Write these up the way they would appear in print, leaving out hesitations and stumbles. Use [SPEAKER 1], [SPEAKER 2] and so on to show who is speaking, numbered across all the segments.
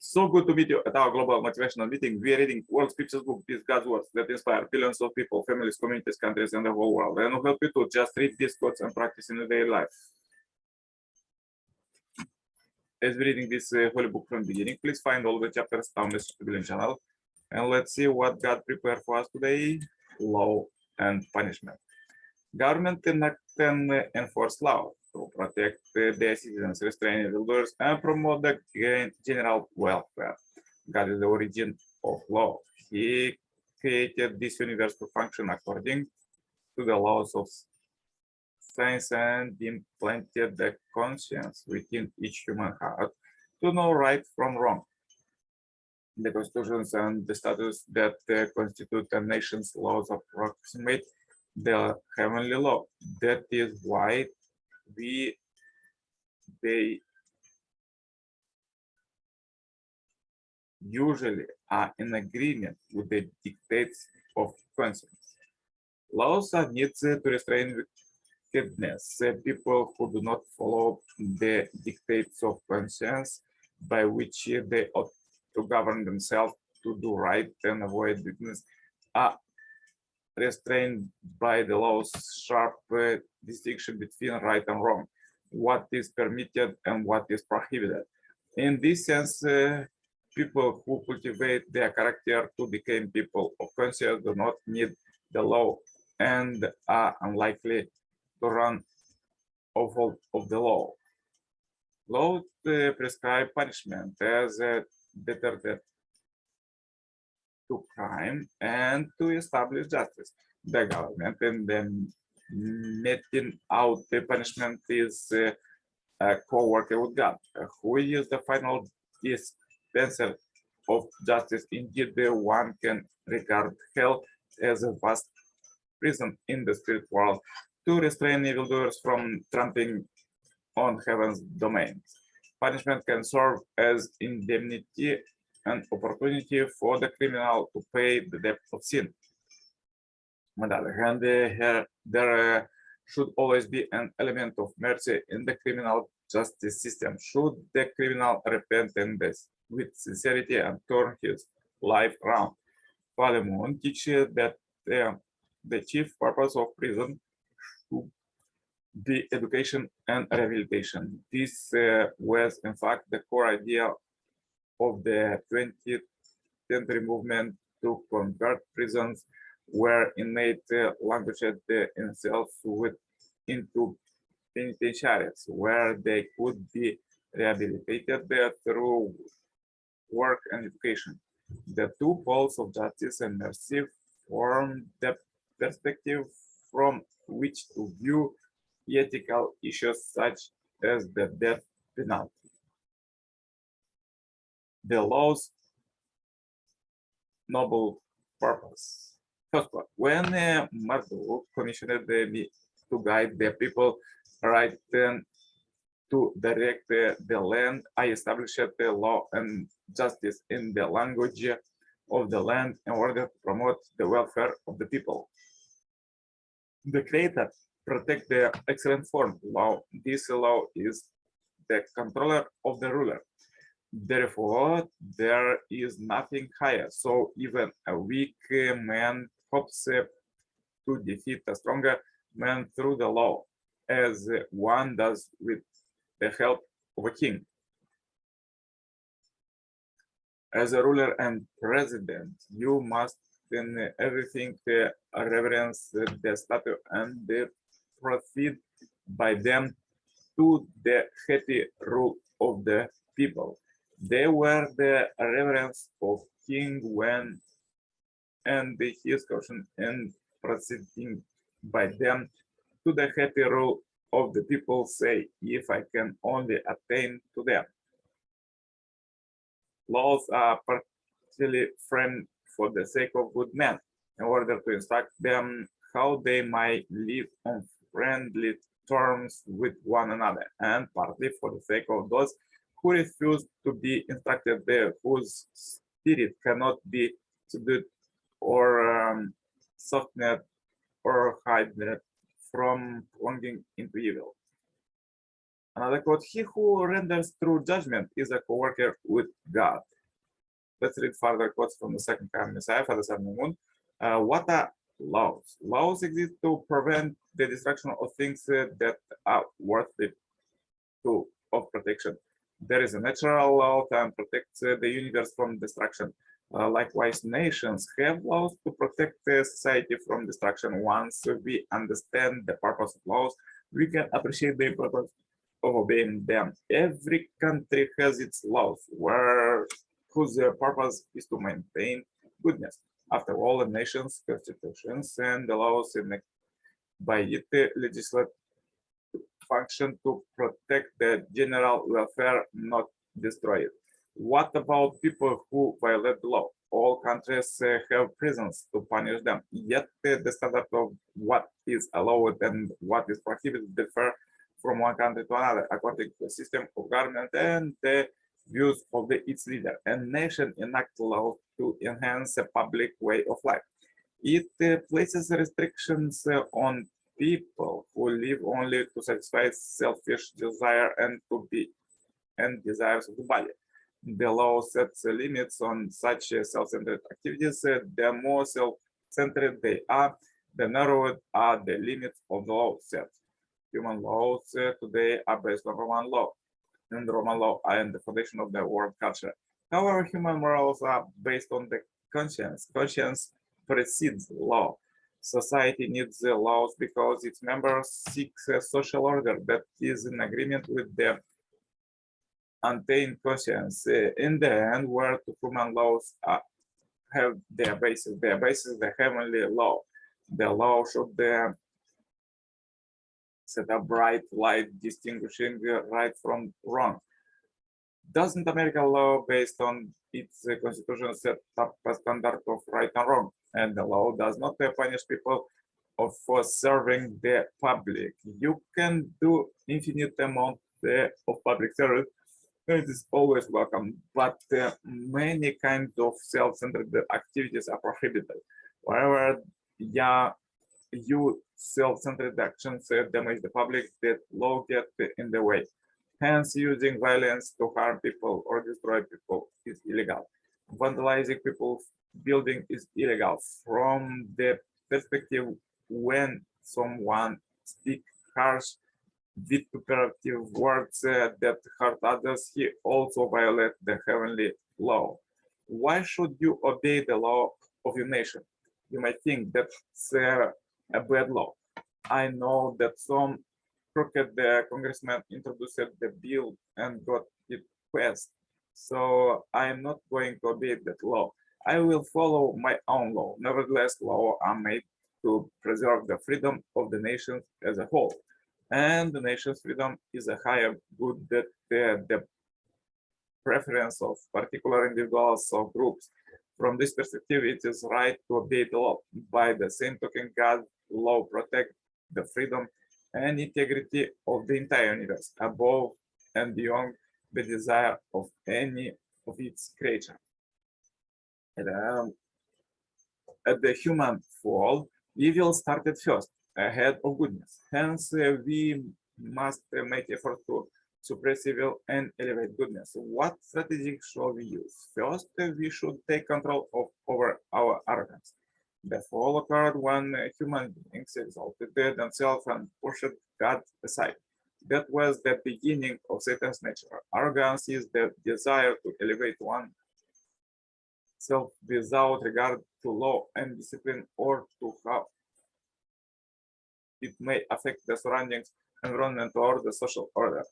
[SPEAKER 1] So good to meet you at our global motivational meeting. We are reading world's pictures book, These God's Words, that inspire billions of people, families, communities, countries, and the whole world. And will help you to just read these quotes and practice in your daily life. As we're reading this holy book from the beginning, please find all the chapters down the Civilian channel. And let's see what God prepared for us today. Law and punishment. Government can enforce law to protect their citizens, restrain evildoers, and promote the general welfare. God is the origin of law. He created this universe to function according to the laws of science and implanted the conscience within each human heart to know right from wrong. The constitutions and the statutes that constitute a nation's laws approximate the heavenly law. That is why they usually are in agreement with the dictates of conscience. Laws are needed to restrain wickedness. People who do not follow the dictates of conscience, by which they ought to govern themselves to do right and avoid wickedness, are restrained by the law's sharp distinction between right and wrong, what is permitted and what is prohibited. In this sense, people who cultivate their character to become people of conscience do not need the law and are unlikely to run afoul of the law. Laws prescribe punishment as a deterrent to crime and to establish justice. The government and then meting out the punishment is a co-worker with God, who is the final dispenser of justice. Indeed, the one can regard hell as a vast prison in the spirit world to restrain evildoers from trampling on heaven's domains. Punishment can serve as indemnity, an opportunity for the criminal to pay the debt of sin. On the other hand, there should always be an element of mercy in the criminal justice system. Should the criminal repent with sincerity and turn his life around? Father Moon teaches that the chief purpose of prison should be education and rehabilitation. This was, in fact, the core idea of the 20th century movement to convert prisons where inmate languished themselves into penitentiaries, where they could be rehabilitated through work and education. The two poles of justice and mercy form the perspective from which to view ethical issues such as the death penalty. The law's noble purpose. First one, when Marduk commissioned me to guide the people right to direct the land, I established the law and justice in the language of the land in order to promote the welfare of the people. The Creator protects the excellent form law. This law is the controller of the ruler. Therefore, there is nothing higher. So even a weak man hopes to defeat a stronger man through the law, as one does with the help of a king. As a ruler and president, you must in everything reverence the statute and proceed by them to the happy rule of the people. They were the reverence of king when and his caution in proceeding by them to the happy rule of the people say, if I can only attain to them. Laws are partially framed for the sake of good men, in order to instruct them how they might live on friendly terms with one another, and partly for the sake of those who refuse to be instructed there, whose spirit cannot be subdued or softened or hidden from plunging into evil. Another quote, he who renders true judgment is a co-worker with God. Let's read further quotes from the second coming Messiah, Father, Son, and Moon. What are laws? Laws exist to prevent the destruction of things that are worthy of protection. There is a natural law that protects the universe from destruction. Likewise, nations have laws to protect the society from destruction. Once we understand the purpose of laws, we can appreciate the importance of obeying them. Every country has its laws, whose purpose is to maintain goodness. After all, the nation's constitutions and the laws by it legislate function to protect the general welfare, not destroy it. What about people who violate the law? All countries have prisons to punish them, yet the standard of what is allowed and what is prohibited differ from one country to another, according to the system of government and the views of its leader. A nation enacts laws to enhance a public way of life. It places restrictions on people who live only to satisfy selfish desire and desires of the body. The law sets limits on such self-centered activities. The more self-centered they are, the narrower are the limits of the law set. Human laws today are based on Roman law, and Roman law are the foundation of the world culture. However, human morals are based on the conscience. Conscience precedes law. Society needs the laws because its members seek a social order that is in agreement with their untamed conscience. In the end, where human laws have their basis the heavenly law. The law should set a bright light distinguishing right from wrong. Doesn't American law, based on its constitution, set up a standard of right and wrong? And the law does not punish people for serving the public. You can do infinite amount of public service. It is always welcome, but many kinds of self-centered activities are prohibited. Wherever you self-centered actions damage the public, that law gets in the way. Hence, using violence to harm people or destroy people is illegal. Vandalizing people's building is illegal. From the perspective when someone speaks harsh, vituperative words that hurt others, he also violates the heavenly law. Why should you obey the law of your nation? You might think that's a bad law. I know that some crooked congressman introduced the bill and got it passed, so I am not going to obey that law. I will follow my own law. Nevertheless, laws are made to preserve the freedom of the nation as a whole. And the nation's freedom is a higher good that the preference of particular individuals or groups. From this perspective, it is right to obey the law. By the same token, God's law protects the freedom and integrity of the entire universe, above and beyond the desire of any of its creatures. At the human fall, evil started first, ahead of goodness. Hence, we must make effort to suppress evil and elevate goodness. What strategy shall we use? First, we should take control over our arrogance. The fall occurred when human beings exalted themselves and pushed God aside. That was the beginning of Satan's nature. Arrogance is the desire to elevate oneself without regard to law and discipline or to how it may affect the surroundings, environment, or the social order.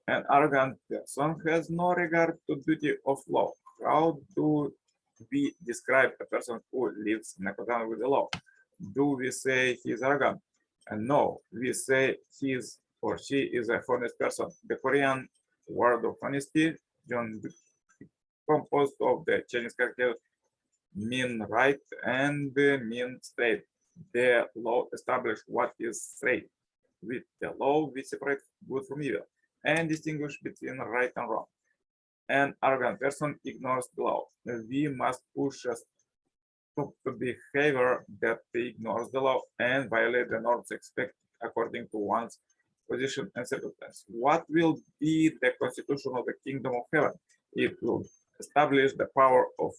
[SPEAKER 1] An arrogant person has no regard to duty of law. How do we describe a person who lives in accordance with the law? Do we say he is arrogant? And no, we say he is or she is a honest person. The Korean word of honesty, composed of the Chinese characters mean right and mean straight. The law establishes what is straight. With the law, we separate good from evil and distinguish between right and wrong. An arrogant person ignores the law. We must push us to behavior that ignores the law and violate the norms expected according to one's position, and circumstance. What will be the constitution of the kingdom of heaven? It will establish the power of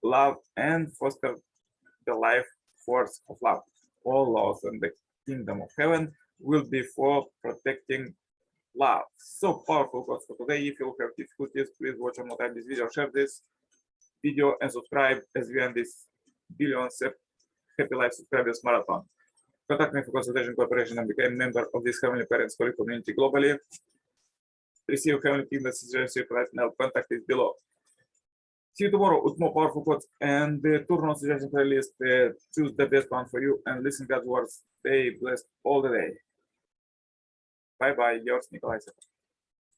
[SPEAKER 1] love and foster the life force of love. All laws in the kingdom of heaven will be for protecting love. So powerful quotes for today. If you have difficulties, please watch one more time this video, share this video, and subscribe as we end this billions Happy Life Subscribers Marathon. Contact me for consultation, cooperation, and become a member of this Heavenly Parents Holy community globally. Receive Heavenly Kingdom citizenship right now. Contact is below. See you tomorrow with more powerful quotes and the turn on suggestion playlist. Choose the best one for you and listen God's words. Stay blessed all the day. Bye bye. Yours, Nicolae.